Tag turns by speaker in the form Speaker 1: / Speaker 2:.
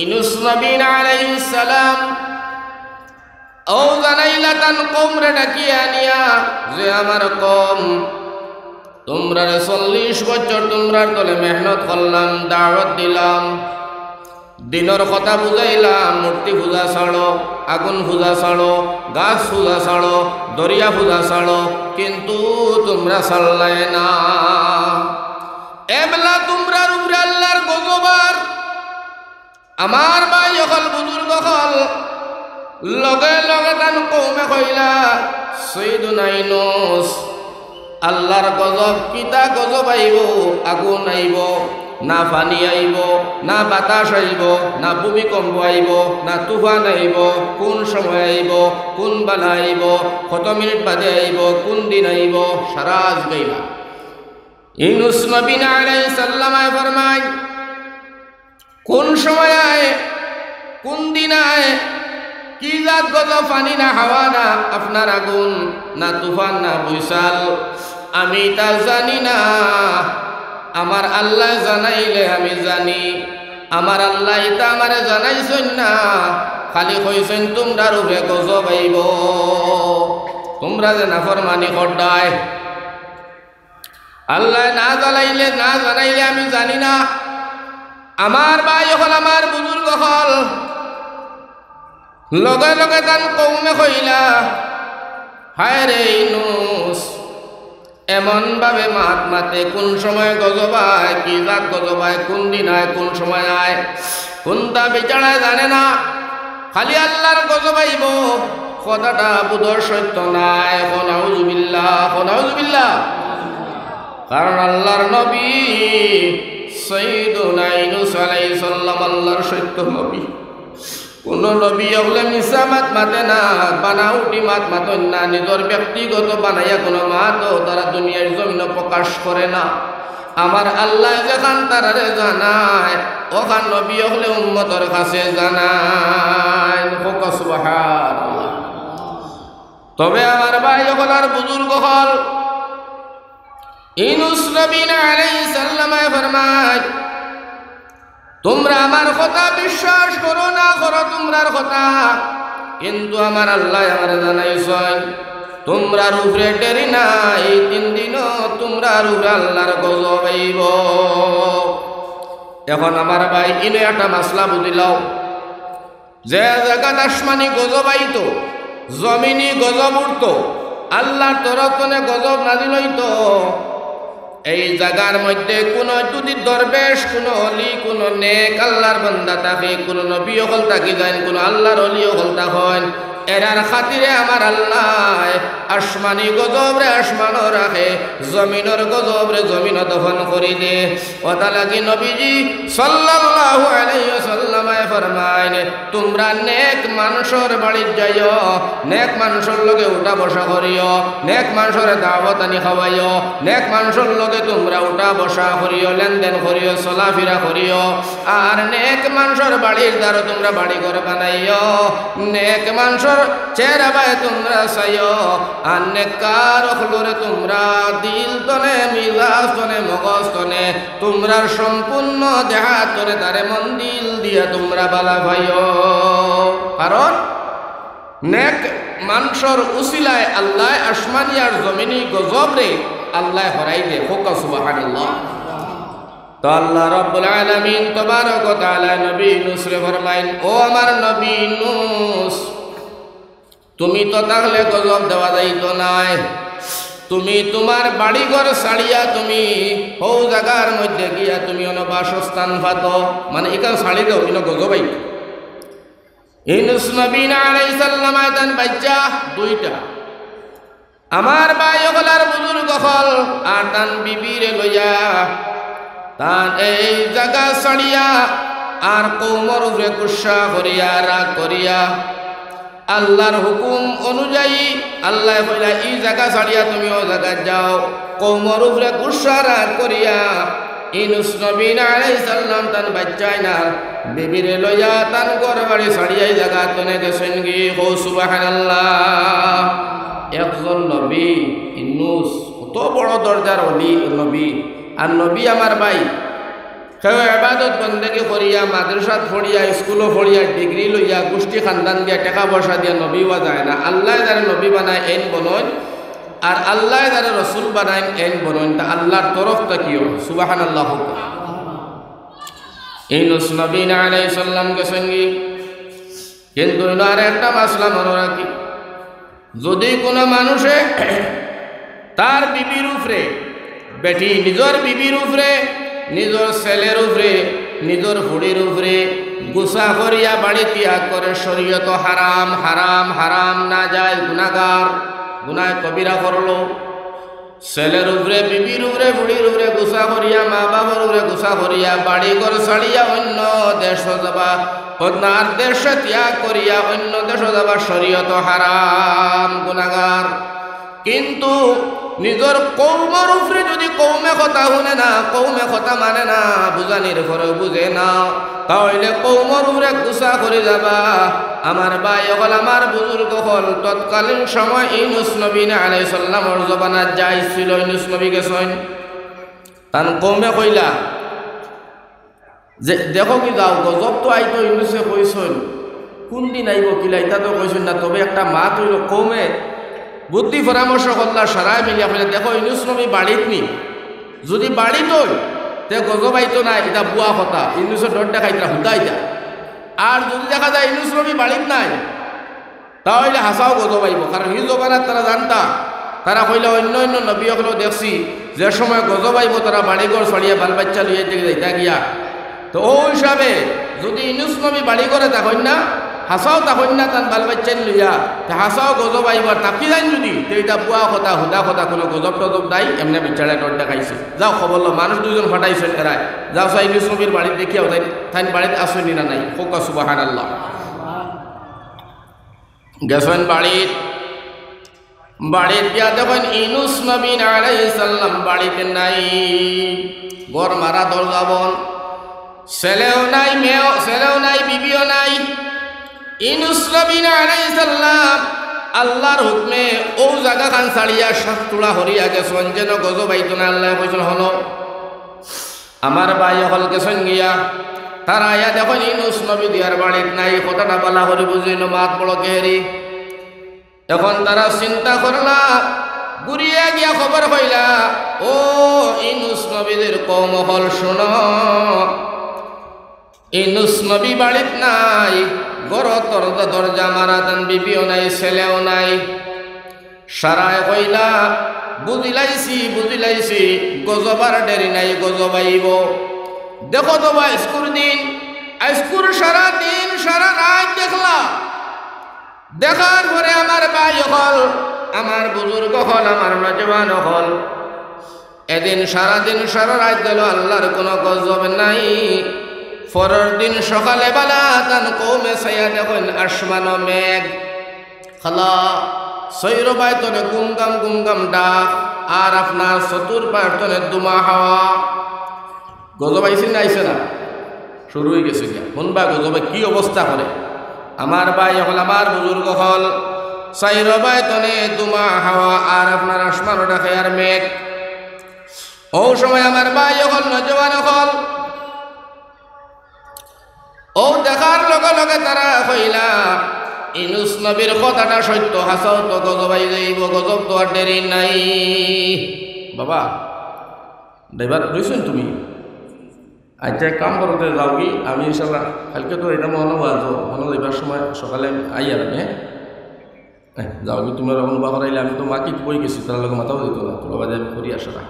Speaker 1: ইনুস নবী আলাইহিস সালাম ও জানাইলা তান কওমরে ডাকিয়া আনিয়া যে আমার কওম তোমরা 40 বছর তোমরার তলে মেহনত করলাম, দাওয়াত দিলাম, দিনের কথা বুঝাইলাম, মূর্তি পূজা ছাড়ো, আগুন পূজা ছাড়ো, গাছ পূজা ছাড়ো, দরিয়া পূজা ছাড়ো, কিন্তু তোমরা ছাড়লাই না। এবেলা তোমরার উপরে আল্লাহর গজবার আমার ভাই হল বুজুর্গ হল লগে লগে তান কওমে কইলা সৈয়দুনা ইউনূস আল্লাহর গজব কিতা গজব আইব, আগুন আইব না, পানি আইব না, বাতাস আইব না, ভূমিকম্প আইব না, তুফান আইব, কোন সময় আইব, কোন বেলা আইব, কত মিনিট বাদে আইব, কোন দিন আইব, সারা আজ গাইবা। ইউনূস নবী আলাইহিস সালাম ফরমায় কোন সময় আয়, কোন দিন আয়, কি জাত গজব, পানি না, হাওয়া না, আপনার আগুন না, তুফান না, বৈশাল, আমি তা জানি না। আমার আল্লাহ জানাইলে আমি জানি, আমার আল্লাহ এটা আমারে জানাইছেন না, খালি কইছেন তোমরা রূপে গজব আইব, তোমরা যে নাফরমানি করডায়। আল্লাহ না জানাইলে আমি জানি না। আমার ভাই হল, আমার বুজুর্গ হল লগে লগে তান কওমে কইলা হায় রে ইউনূস এমন ভাবে মাত মাতে, কোন সময় গজবায়, কি রাত গজবায়, কোন দিন আয়, কোন সময় আয়, কোনটা বিচারায় জানে না, খালি আল্লাহর গজব আইব, কথাটা বুধর সত্য নাই। নাউযুবিল্লাহ। কারণ আল্লাহর নবী সৈয়দুনা ইউনূস আলাইহিস সালাম আল্লাহর সত্য নবী। কোন নবী হলে মিশা মাত মাতে না, বানাউটি মাত মাতেন না, নিজের ব্যক্তিগত বানাইয়া কোনো মাতও তারা দুনিয়ার জমিন প্রকাশ করে না। আমার আল্লাহ যেখান তারারে জানায়, ওখান নবী হলে উম্মতের কাছে জানায়। সুবহানাল্লাহ। তবে আমার ভাই হল আর বুজুর্গ হল ইউনূস নবী আলাইহিস সালাম ফরমায় তোমরা আমার কথা বিশ্বাস করো না করো তোমরার কথা, কিন্তু আমার আল্লাহ আমার জানাইছেন তোমরার উপরে দেরি নাই, 3 দিনও তোমরার উপরে আল্লাহর গজব আইব। এখন আমার ভাই ইনে একটা মাসলা বুঝিলাও, যে জায়গাত আসমানি গজব আইতো, জমিনি গজব উঠতো, আল্লাহর তরফে গজব নাজিল হইতো, এই জায়গার মধ্যে কোন যদি দরবেশ, কোন অলি, কোন নেক আল্লাহর বান্দা থাকে, কোন নবী হল থাকি যায়, কোন আল্লাহর অলি হল থাকেন, এরার খাতিরে আমার আল্লাহ আসমানি গজব রে আসমানও রাখে, জমিনের গজব রে জমিন দফন করি দে। কথা লাগি নবীজি সাল্লাল্লাহু আলাইহি ওয়াসাল্লাম ফরমায় তোমরা নেক মানুষের বাড়ি যাইও, নেক মানুষের লগে উঠা বসা করিও, নেক মানুষের দাওয়াত আনি খাওয়াইও, নেক মানুষের লগে তোমরা উঠা বসা করিও, লেনদেন করিও, চলাফেরা করিও, আর নেক মানুষের বাড়ির দ্বারা তোমরা বাড়ি ঘর বানাইও, নেক মানুষের চেহারা বাই তোমরা চাইও, আর নেককার হলরে তোমরা দিল তনে, মিজাজ তনে, মগজ তনে, তোমরা সম্পূর্ণ দেহা তনে তারে মন দিল দিয়া তোমরা বালা ভাইও। কারণ নেক মানুষের উসিলায় আল্লাহ আসমানি আর জমিনি গজব রে আল্লাহ হরাই দে। হোক সুবহানাল্লাহ। তো আল্লাহ রাব্বুল আলামিন তাবারক ওয়া তাআলা নবী ইউনূস রে ফরমাইন, ও আমার নবী ইউনূস তুমি তো তাহলে গজব দেওয়া যাইতো নাই, তুমি তোমার বাড়িঘর ছাড়িয়া তুমি হৌ জায়গার মধ্যে গিয়া তুমি অন বাসস্থান পাত, মানে এখানে ছাড়ি দাও, ইনো গজব আইত। ইউনূস নবী আলাইহিস সালাম তান বাচ্চা 2টা, আমার ভাই হলার বুজুর্গ হল আর তান বিবিরে লইয়া তান এই জায়গা ছাড়িয়া আর কওমর উপরে গুসা করিয়া রাগ করিয়া আল্লাহর হুকুম অনুযায়ী আল্লাহ কইলা এই জায়গা ছাড়িয়া তুমি ও জায়গা যাও, কওমর উপরে গুসা রাগ করিয়া ইউনূস নবী আলাইহিস সালাম তান বাচ্চাই না বিবিরে লইয়া তান ঘর বাড়ি ছাড়িয়া এই জায়গা তনে গেছেন গি। ও সুবহানাল্লাহ। একজন নবী ইউনূস কত বড় দরজার ওলি নবী, আর নবী আমার ভাই কেউ ইবাদত বন্দেগি করিয়া মাদ্রাসাত পড়িয়া স্কুলও পড়িয়া ডিগ্রি লইয়া গোষ্ঠী খানদান দিয়া টাকা পয়সা দিয়া নবী হওয়া যায় না। আল্লাহ যারা নবী বানায় এন বনয়, আর আল্লাহ যারা রসুল বানায় এন বনয়, তা আল্লাহর তরফ তাকিও সুবহানাল্লাহ। ইউনূস নবী আলাইহিস সালামকে সঙ্গী, কিন্তু আর একটা মাসলা মনে রাখি, যদি কোনো মানুষে তার বিবির উপরে বেটি, নিজের বিবির উপরে, নিজের ছেলের উপরে, নিজের ফুড়ির উপরে গুসা করিয়া বাড়ি ত্যাগ করে, শরীয়ত হারাম হারাম হারাম না যায়, গুনাহগার, গুনাহ কবিরা করলো। ছেলের উপরে, বিবির উপরে, ফুড়ির উপরে গুসা করিয়া, মা বাবার উপরে গুসা করিয়া বাড়ি ঘর ছাড়িয়া অন্য দেশ যাবা, অন্যার দেশে ত্যাগ করিয়া অন্য দেশে যাবা, শরীয়ত হারাম, গুনাহগার। কিন্তু নিজের কৌমের উপরে যদি কৌমে কথা শুনে না, কৌমে কথা মানে না, বুঝানির ঘরে বুঝে না, তাহলে কৌমের উপরে গুসা করে যাবা। আমার ভাই হল, আমার বুজুর্গ হল, তৎকালীন সময় ইউনূস নবী আলাইহিস সালামের জবানাত যাইছিল, ইউনূস নবী গেছেন, তান কৌমে কইলা যে দেখো কি যাও গজব তো আইতো, ইউনূসে কইছেন কোন দিন আইব কিলা, এটা তো কইছেন না, তবে একটা মাত হইল কৌমে বুদ্ধি পরামর্শ করলা, সারাই মিলিয়া কইলা দেখো ইউনূস নবী বাড়িত নি, যদি বাড়িত হই তে গজব আইতো না, এটা বুয়া কথা, ইউনূসের ডর দেখাইতা হুদাইতা। আর যদি দেখা যায় ইউনূস নবী বাড়িত নাই, তাহলে হাসাও গজব আইব। কারণ এই জবানাত তারা জানতা, তারা কইলা অন্য অন্য নবী হলেও দেখছি যে সময় গজব আইব তারা বাড়িঘর ছাড়িয়া বাল বাচ্চা লইয়া যাইতা গিয়া। তো ও হিসাবে যদি ইউনূস নবী বাড়ি করে তখন না, হাসাও তখন না, তার বাল বাচ্চান লইয়া হাসাও গজব আইবার তাকি যান যদি, তো এটা বুয়া কথা হুদা কথা, কোনো গজব টজব নাই, এমনি বিচারে ডর দেখাইছে। যাও খবর লো, মানুষ দুজন ফাটাইছেন এরাই, যাও চাই ইউনূস নবীর বাড়িতে দেখিয়াও তাই তাই বাড়িতে আসেনি না নাই, হোক সুবহানাল্লাহ। গেছেন বাড়িত, বাড়িতে গিয়া দেখেন ইউনূস নবী আলাইহিস সালাম বাড়িতে নাই, ঘর মারা দরজা বন্ধ, ছেলেও নাই, মেয়েও ছেলেও নাই, বিবিও নাই। ইউনূস নবী আলাইহিস সালাম আল্লাহর হুকমে ও জায়গা খান ছাড়িয়া সাতটুড়া হরিয়া গেছেন, যেন গজব আইতো না। আল্লাহ কইছেন হলো আমার ভাই হল গেছেন গিয়া, তারা আয়া দেখেন ইউনূস নবী দিয়ার বাড়িত নাই, কথাটা বলা হরি বুঝিল, মাত বড় কেহেরি। এখন তারা চিন্তা করলা, ঘুরিয়া গিয়া খবর হইলা, ও ইউনূস নবীদের কওম হল শুনো, ইউনূস নবী বাড়িত নাই, ঘর দরজা মারা, তান বিবিও নাই, ছেলেও নাই। সারায় কইলা বুঝিলাইছি গজবার দেরি নাই, গজব আইব। দেখো তো বা স্কুল দিন, স্কুল সারা দিন সারা রাত দেখলা, দেখার পরে আমার ভাই হল, আমার বুজুর্গ হল, আমার নজওয়ান হল, এদিন সারাদিন সারা রাত গেল, আল্লাহর কোনো গজব নাই। পরের দিন সকালে বেলা তান কৌমে ছাইয়া দেখেন আসমান মেঘ খালা, সৈর বাইতনে গুমগাম গুমগাম ডাক, আর আপনার চতুর পায়তনে দুমা হাওয়া। গজব আইসি না আইসে না, শুরু হয়ে গেছে গিয়া। শুনবা গজবে কি অবস্থা করে। আমার ভাই হল, আমার বুজুর্গ হল, সৈর বাইতনে দুমা হাওয়া, আর আপনার আসমান ডাকে আর মেঘ। ও সময় আমার ভাই হল, নজওয়ান হল, ও দেখার লগে লগে তারা কইলা ইউনূস নবীর কথাটা সত্য, হাসাও তো গজব আই যাইব, গজব তো আর দেরি নাই। বাবা ড্রাইভার রইছেন তুমি, আচ্ছা এক কাম করতে যাও কি, আমি ইনশাল্লাহ কালকে তো এটা মনে যাইবার সময় সকালে আই আর আমি যাও কি, তোমার অনুভব করাইলে আমি তো মাকে বই গেছি, তার লগে মাথাও দিত না, তোর বাজার করি আসা।